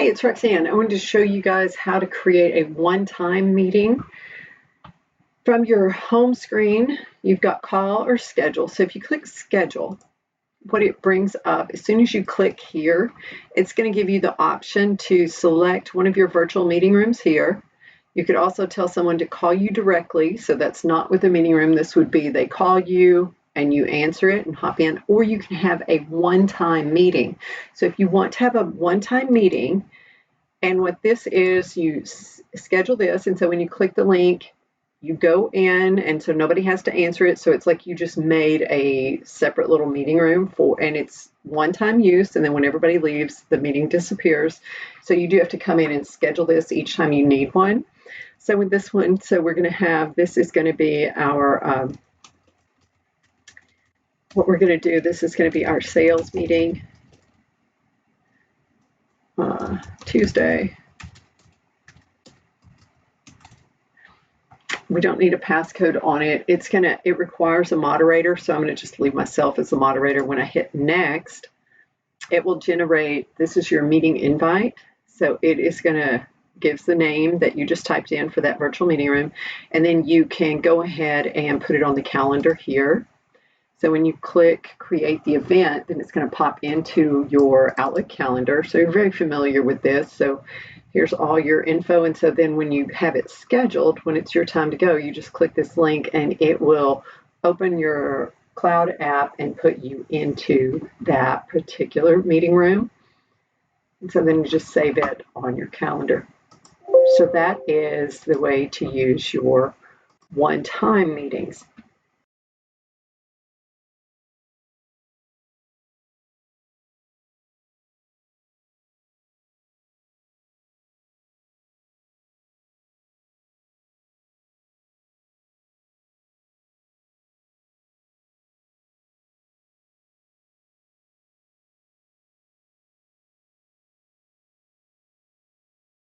Hi, it's Roxanne. I wanted to show you guys how to create a one-time meeting. From your home screen, you've got call or schedule. So if you click schedule, what it brings up, as soon as you click here, it's going to give you the option to select one of your virtual meeting rooms here. You could also tell someone to call you directly. So that's not with a meeting room. This would be they call you and you answer it and hop in, or you can have a one-time meeting. So if you want to have a one-time meeting, and what this is, you schedule this, and so when you click the link, you go in, and so nobody has to answer it. So it's like you just made a separate little meeting room and it's one-time use, and then when everybody leaves, the meeting disappears. So you do have to come in and schedule this each time you need one. So with this one, so we're going to have, this is going to be our, what we're going to do, this is going to be our sales meeting, Tuesday. We don't need a passcode on it. It requires a moderator, so I'm going to just leave myself as the moderator. When I hit next, it will generate, this is your meeting invite. So it is going to gives the name that you just typed in for that virtual meeting room, and then you can go ahead and put it on the calendar here. So when you click create the event, then it's going to pop into your Outlook calendar. So you're very familiar with this. So here's all your info. And so then when you have it scheduled, when it's your time to go, you just click this link and it will open your Cloud app and put you into that particular meeting room. And so then you just save it on your calendar. So that is the way to use your one-time meetings.